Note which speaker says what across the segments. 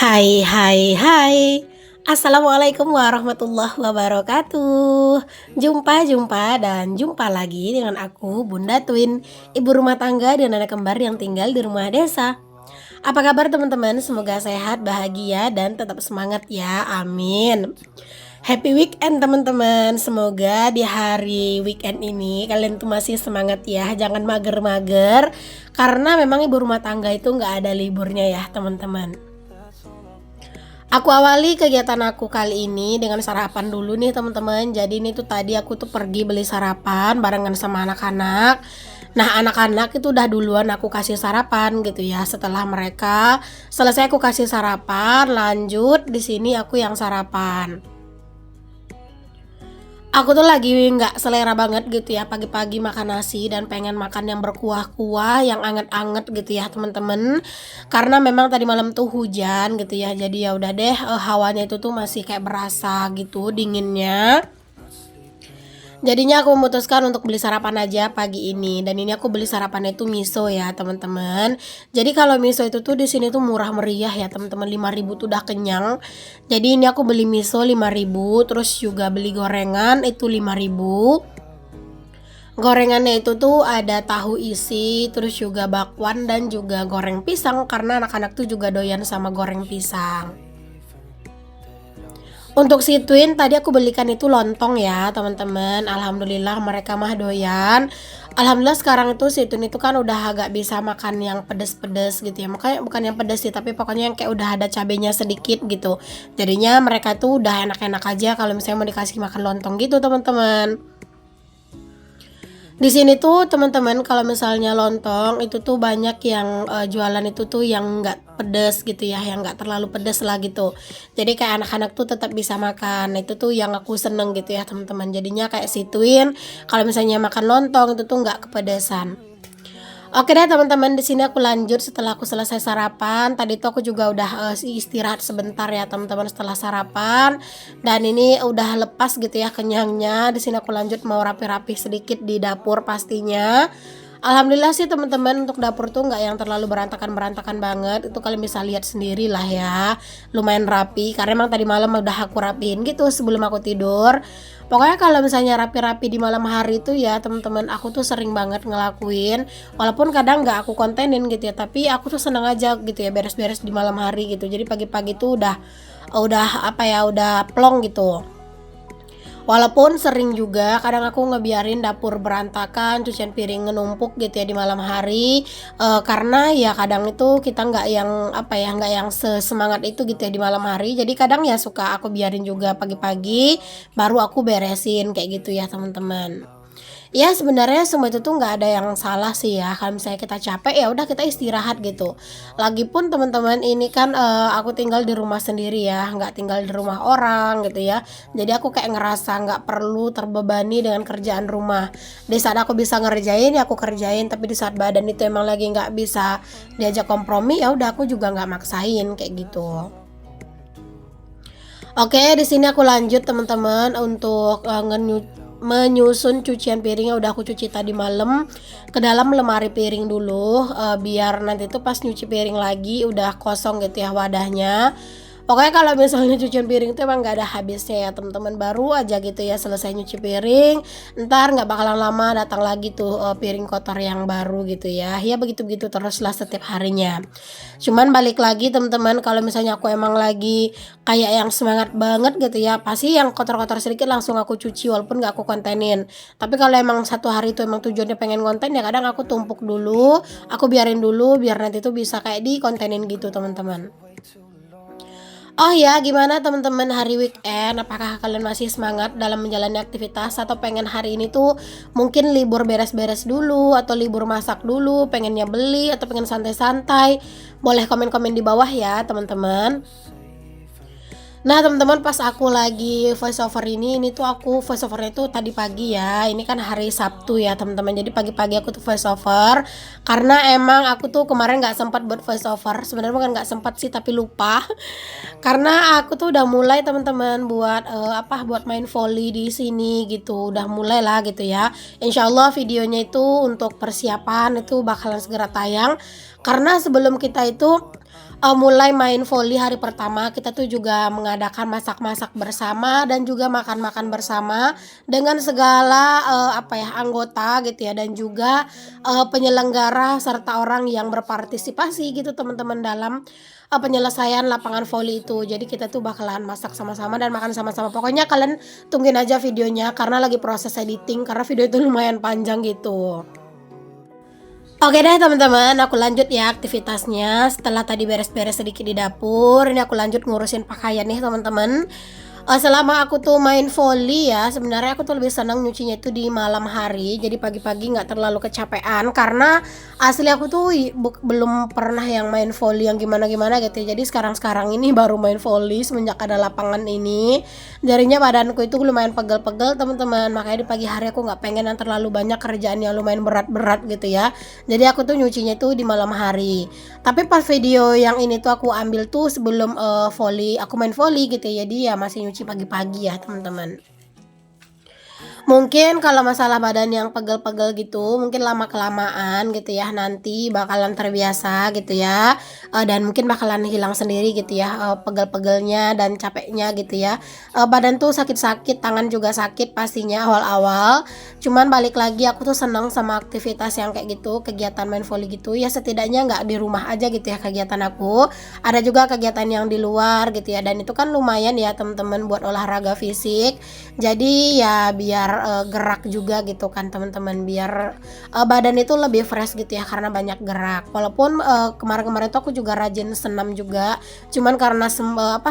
Speaker 1: Hai hai hai. Assalamualaikum warahmatullahi wabarakatuh. Jumpa dan jumpa lagi dengan aku Bunda Twin, ibu rumah tangga dan anak kembar yang tinggal di rumah desa. Apa kabar teman-teman? Semoga sehat, bahagia dan tetap semangat ya. Amin. Happy weekend teman-teman. Semoga di hari weekend ini kalian tuh masih semangat ya. Jangan mager-mager karena memang ibu rumah tangga itu nggak ada liburnya ya teman-teman. Aku awali kegiatan aku kali ini dengan sarapan dulu nih teman-teman. Jadi ini tuh tadi aku tuh pergi beli sarapan barengan sama anak-anak. Nah, anak-anak itu udah duluan aku kasih sarapan gitu ya. Setelah mereka selesai aku kasih sarapan, lanjut di sini aku yang sarapan. Aku tuh lagi nggak selera banget gitu ya pagi-pagi makan nasi dan pengen makan yang berkuah-kuah, yang anget-anget gitu ya teman-teman. Karena memang tadi malam tuh hujan gitu ya. Jadi ya udah deh, hawanya itu tuh masih kayak berasa gitu dinginnya. Jadinya aku memutuskan untuk beli sarapan aja pagi ini, dan ini aku beli sarapannya itu miso ya teman-teman. Jadi kalau miso itu tuh di sini tuh murah meriah ya teman-teman, 5.000 tuh udah kenyang. Jadi ini aku beli miso 5.000, terus juga beli gorengan itu 5.000. Gorengannya itu tuh ada tahu isi, terus juga bakwan dan juga goreng pisang karena anak-anak tuh juga doyan sama goreng pisang. Untuk si Twin tadi aku belikan itu lontong ya teman-teman. Alhamdulillah mereka mah doyan. Alhamdulillah sekarang itu si Twin itu kan udah agak bisa makan yang pedes-pedes gitu ya. Makanya bukan yang pedes sih, tapi pokoknya yang kayak udah ada cabenya sedikit gitu. Jadinya mereka tuh udah enak-enak aja kalau misalnya mau dikasih makan lontong gitu teman-teman. Di sini tuh teman-teman kalau misalnya lontong itu tuh banyak yang jualan itu tuh yang nggak pedes gitu ya, yang nggak terlalu pedes lah gitu. Jadi kayak anak-anak tuh tetap bisa makan. Nah, itu tuh yang aku seneng gitu ya teman-teman. Jadinya kayak situin kalau misalnya makan lontong itu tuh nggak kepedesan. Oke deh teman-teman, di sini aku lanjut setelah aku selesai sarapan. Tadi tuh aku juga udah istirahat sebentar ya teman-teman setelah sarapan. Dan ini udah lepas gitu ya kenyangnya. Di sini aku lanjut mau rapi-rapi sedikit di dapur pastinya. Alhamdulillah sih teman-teman, untuk dapur tuh nggak yang terlalu berantakan-berantakan banget. Itu kalian bisa lihat sendiri lah ya. Lumayan rapi karena emang tadi malam udah aku rapiin gitu sebelum aku tidur. Pokoknya kalau misalnya rapi-rapi di malam hari itu ya teman-teman, aku tuh sering banget ngelakuin. Walaupun kadang nggak aku kontenin gitu ya, tapi aku tuh seneng aja gitu ya beres-beres di malam hari gitu. Jadi pagi-pagi tuh udah apa ya, udah plong gitu. Walaupun sering juga kadang aku ngebiarin dapur berantakan, cucian piring ngenumpuk gitu ya di malam hari, karena ya kadang itu kita nggak yang apa ya, nggak yang sesemangat itu gitu ya di malam hari. Jadi kadang ya suka aku biarin juga pagi-pagi, baru aku beresin kayak gitu ya teman-teman. Ya sebenarnya semua itu tuh nggak ada yang salah sih ya. Kalau misalnya kita capek ya udah kita istirahat gitu. Lagipun teman-teman ini kan aku tinggal di rumah sendiri ya, nggak tinggal di rumah orang gitu ya. Jadi aku kayak ngerasa nggak perlu terbebani dengan kerjaan rumah. Di saat aku bisa ngerjain ya aku kerjain, tapi di saat badan itu emang lagi nggak bisa diajak kompromi ya udah aku juga nggak maksain kayak gitu. Oke, di sini aku lanjut teman-teman untuk menyusun cucian piringnya. Udah aku cuci tadi malam ke dalam lemari piring dulu, biar nanti tuh pas nyuci piring lagi udah kosong gitu ya wadahnya. Pokoknya kalau misalnya cucian piring itu emang nggak ada habisnya ya teman-teman, baru aja gitu ya selesai nyuci piring, ntar nggak bakalan lama datang lagi tuh piring kotor yang baru gitu ya. Ya begitu-begitu teruslah setiap harinya. Cuman balik lagi teman-teman, kalau misalnya aku emang lagi kayak yang semangat banget gitu ya, pasti yang kotor-kotor sedikit langsung aku cuci walaupun nggak aku kontenin. Tapi kalau emang satu hari itu emang tujuannya pengen konten ya kadang aku tumpuk dulu, aku biarin dulu biar nanti tuh bisa kayak di kontenin gitu teman-teman. Oh ya, gimana teman-teman hari weekend? Apakah kalian masih semangat dalam menjalani aktivitas atau pengen hari ini tuh mungkin libur beres-beres dulu atau libur masak dulu, pengennya beli atau pengen santai-santai? Boleh komen-komen di bawah ya, teman-teman. Nah teman-teman, pas aku lagi voice over ini tuh aku voice overnya tuh tadi pagi ya. Ini kan hari Sabtu ya teman-teman. Jadi pagi-pagi aku tuh voice over karena emang aku tuh kemarin nggak sempat buat voice over. Sebenarnya bukan nggak sempat sih, tapi lupa. Karena aku tuh udah mulai teman-teman buat buat main volley di sini gitu. Udah mulai lah gitu ya. Insya Allah videonya itu untuk persiapan itu bakalan segera tayang. Karena sebelum kita itu mulai main voli hari pertama, kita tuh juga mengadakan masak-masak bersama dan juga makan-makan bersama dengan segala, apa ya, anggota gitu ya dan juga, penyelenggara serta orang yang berpartisipasi gitu teman-teman dalam, penyelesaian lapangan voli itu. Jadi kita tuh bakalan masak sama-sama dan makan sama-sama. Pokoknya kalian tungguin aja videonya karena lagi proses editing karena video itu lumayan panjang gitu. Oke deh teman-teman, aku lanjut ya aktivitasnya. Setelah tadi beres-beres sedikit di dapur, ini aku lanjut ngurusin pakaian nih teman-teman. Selama aku tuh main voli ya, sebenarnya aku tuh lebih senang nyucinya itu di malam hari. Jadi pagi-pagi nggak terlalu kecapean karena asli aku tuh belum pernah yang main voli yang gimana-gimana gitu ya. Jadi sekarang-sekarang ini baru main voli semenjak ada lapangan ini. Jadinya badanku itu lumayan pegel-pegel teman-teman. Makanya di pagi hari aku nggak pengen yang terlalu banyak kerjaan yang lumayan berat-berat gitu ya. Jadi aku tuh nyucinya tuh di malam hari. Tapi pas video yang ini tuh aku ambil tuh sebelum aku main voli gitu ya. Jadi ya masih nyuci pagi-pagi ya teman-teman. Mungkin kalau masalah badan yang pegel-pegel gitu, mungkin lama-kelamaan gitu ya, nanti bakalan terbiasa gitu ya, dan mungkin bakalan hilang sendiri gitu ya, pegel-pegelnya dan capeknya gitu ya. Badan tuh sakit-sakit, tangan juga sakit pastinya awal-awal, cuman balik lagi aku tuh seneng sama aktivitas yang kayak gitu, kegiatan main volley gitu ya, setidaknya nggak di rumah aja gitu ya kegiatan aku, ada juga kegiatan yang di luar gitu ya, dan itu kan lumayan ya teman-teman buat olahraga fisik. Jadi ya biar gerak juga gitu kan teman-teman, biar badan itu lebih fresh gitu ya karena banyak gerak. Walaupun kemarin-kemarin tuh aku juga rajin senam juga, cuman karena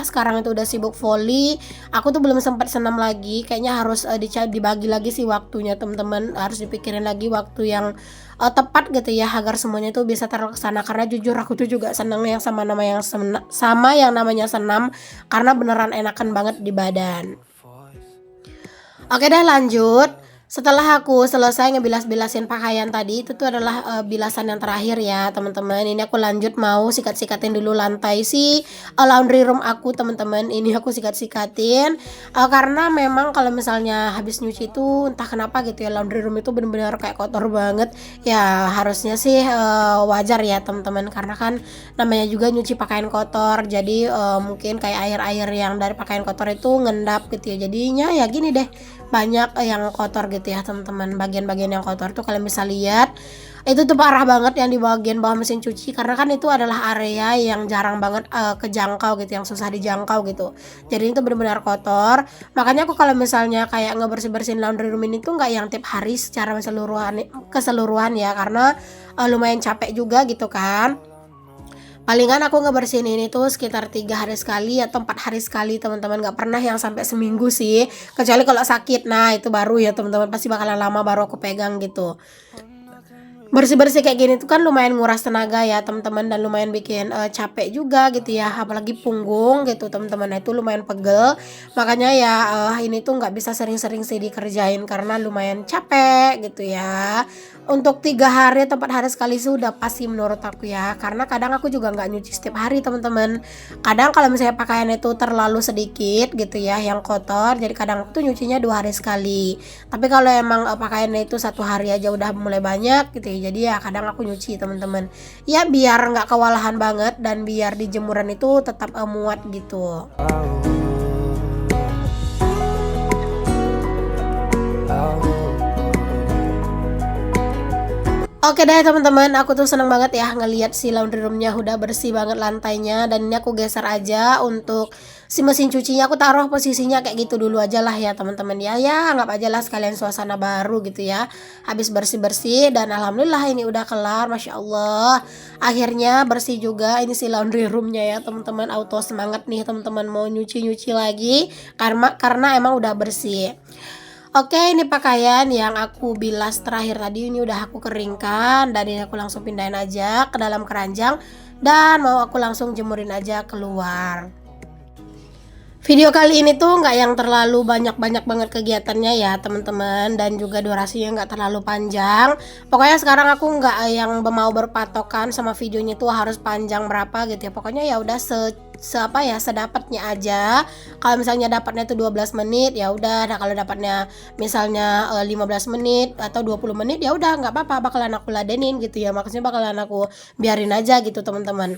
Speaker 1: sekarang itu udah sibuk volley, aku tuh belum sempat senam lagi. Kayaknya harus dibagi lagi sih waktunya teman-teman, harus dipikirin lagi waktu yang tepat gitu ya agar semuanya itu bisa terlaksana. Karena jujur aku tuh juga seneng yang sama yang namanya senam karena beneran enakan banget di badan. Oke deh lanjut. Setelah aku selesai ngebilas-bilasin pakaian tadi, itu tuh adalah bilasan yang terakhir ya teman-teman. Ini aku lanjut mau sikat-sikatin dulu lantai laundry room aku teman-teman. Ini aku sikat-sikatin karena memang kalau misalnya habis nyuci itu entah kenapa gitu ya, laundry room itu benar-benar kayak kotor banget. Ya harusnya sih wajar ya teman-teman, karena kan namanya juga nyuci pakaian kotor. Jadi mungkin kayak air-air yang dari pakaian kotor itu ngendap gitu ya. Jadinya ya gini deh, banyak yang kotor gitu ya teman-teman. Bagian-bagian yang kotor tuh kalian bisa lihat itu tuh parah banget yang di bagian bawah mesin cuci, karena kan itu adalah area yang jarang banget kejangkau gitu, yang susah dijangkau gitu. Jadi itu benar-benar kotor. Makanya aku kalau misalnya kayak ngebersih-bersihin laundry room ini tuh nggak yang tiap hari secara keseluruhan ya, karena lumayan capek juga gitu kan. Palingan aku ngebersihin ini tuh sekitar 3 hari sekali atau 4 hari sekali teman-teman, nggak pernah yang sampai seminggu sih, kecuali kalau sakit. Nah itu baru ya teman-teman, pasti bakalan lama baru aku pegang gitu. Bersih-bersih kayak gini tuh kan lumayan nguras tenaga ya teman-teman, dan lumayan bikin capek juga gitu ya, apalagi punggung gitu teman-teman. Nah itu lumayan pegel, makanya ya ini tuh nggak bisa sering-sering sih dikerjain karena lumayan capek gitu ya. Untuk 3 hari atau 4 hari sekali sih udah pasti menurut aku ya, karena kadang aku juga nggak nyuci setiap hari teman-teman. Kadang kalau misalnya pakaian itu terlalu sedikit gitu ya yang kotor, jadi kadang aku tuh nyucinya 2 hari sekali. Tapi kalau emang pakaiannya itu 1 hari aja udah mulai banyak gitu ya, jadi ya kadang aku nyuci teman-teman, ya biar nggak kewalahan banget dan biar di jemuran itu tetap muat gitu. Oke deh teman-teman, aku tuh seneng banget ya ngelihat si laundry roomnya udah bersih banget lantainya, dan ini aku geser aja untuk si mesin cucinya, aku taruh posisinya kayak gitu dulu aja lah ya teman-teman ya. Ya anggap aja lah sekalian suasana baru gitu ya, habis bersih-bersih. Dan alhamdulillah ini udah kelar, Masya Allah, akhirnya bersih juga ini si laundry roomnya ya teman-teman. Auto semangat nih teman-teman mau nyuci-nyuci lagi karena emang udah bersih. Oke, ini pakaian yang aku bilas terakhir tadi ini udah aku keringkan, dan ini aku langsung pindahin aja ke dalam keranjang dan mau aku langsung jemurin aja keluar. Video kali ini tuh nggak yang terlalu banyak-banyak banget kegiatannya ya teman-teman, dan juga durasinya nggak terlalu panjang. Pokoknya sekarang aku nggak yang mau berpatokan sama videonya tuh harus panjang berapa gitu ya. Pokoknya ya udah sedapatnya aja. Kalau misalnya dapatnya tuh 12 menit ya udah. Nah kalau dapatnya misalnya 15 menit atau 20 menit ya udah nggak apa-apa, bakalan aku ladenin gitu ya. Maksudnya bakalan aku biarin aja gitu teman-teman.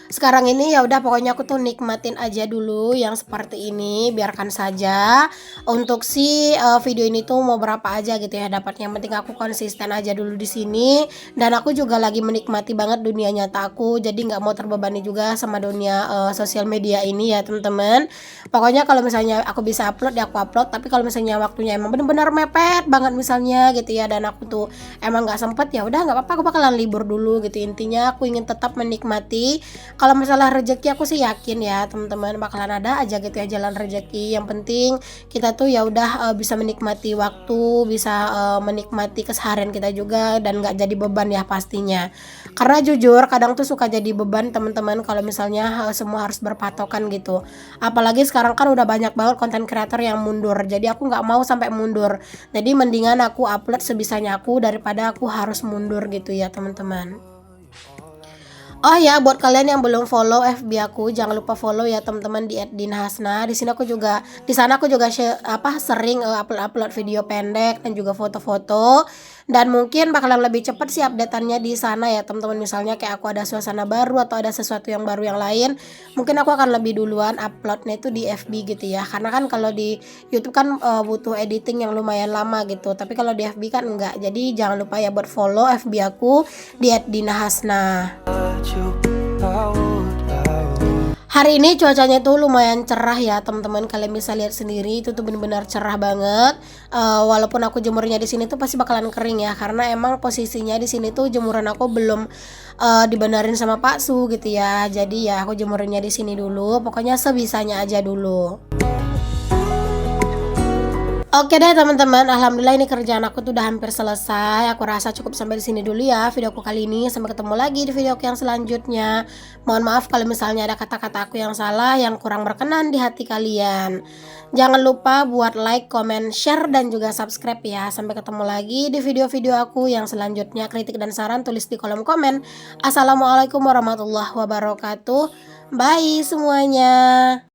Speaker 1: Sekarang ini ya udah pokoknya aku tuh nikmatin aja dulu yang seperti ini, biarkan saja. Untuk si video ini tuh mau berapa aja gitu ya dapatnya, yang penting aku konsisten aja dulu di sini. Dan aku juga lagi menikmati banget dunia nyata aku, jadi nggak mau terbebani juga sama dunia sosial media ini ya teman-teman. Pokoknya kalau misalnya aku bisa upload ya aku upload, tapi kalau misalnya waktunya emang bener-bener mepet banget misalnya gitu ya, dan aku tuh emang nggak sempet, ya udah nggak apa-apa, aku bakalan libur dulu gitu. Intinya aku ingin tetap menikmati. Kalau masalah rezeki aku sih yakin ya teman-teman bakalan ada aja gitu ya jalan rezeki. Yang penting kita tuh ya udah bisa menikmati waktu, bisa menikmati keseharian kita juga, dan nggak jadi beban ya pastinya. Karena jujur kadang tuh suka jadi beban teman-teman kalau misalnya semua harus berpatokan gitu. Apalagi sekarang kan udah banyak banget konten kreator yang mundur. Jadi aku nggak mau sampai mundur. Jadi mendingan aku upload sebisanya aku daripada aku harus mundur gitu ya teman-teman. Oh ya, buat kalian yang belum follow FB aku, jangan lupa follow ya teman-teman di @dinhasna. Di sini aku juga, di sana aku juga sering upload video pendek dan juga foto-foto. Dan mungkin bakalan lebih cepat sih updateannya di sana ya teman-teman. Misalnya kayak aku ada suasana baru atau ada sesuatu yang baru yang lain, mungkin aku akan lebih duluan uploadnya itu di FB gitu ya. Karena kan kalau di YouTube kan butuh editing yang lumayan lama gitu. Tapi kalau di FB kan enggak. Jadi jangan lupa ya buat follow FB aku di @dinahasna. Hari ini cuacanya tuh lumayan cerah ya teman-teman, kalian bisa lihat sendiri itu tuh benar-benar cerah banget. Walaupun aku jemurnya di sini tuh pasti bakalan kering ya, karena emang posisinya di sini tuh jemuran aku belum dibenerin sama Pak Su gitu ya. Jadi ya aku jemurinnya di sini dulu, pokoknya sebisanya aja dulu. Oke deh teman-teman, alhamdulillah ini kerjaan aku tuh udah hampir selesai. Aku rasa cukup sampai di sini dulu ya videoku kali ini. Sampai ketemu lagi di videoku yang selanjutnya. Mohon maaf kalau misalnya ada kata-kata aku yang salah, yang kurang berkenan di hati kalian. Jangan lupa buat like, comment, share, dan juga subscribe ya. Sampai ketemu lagi di video-video aku yang selanjutnya. Kritik dan saran tulis di kolom komen. Assalamualaikum warahmatullahi wabarakatuh. Bye semuanya.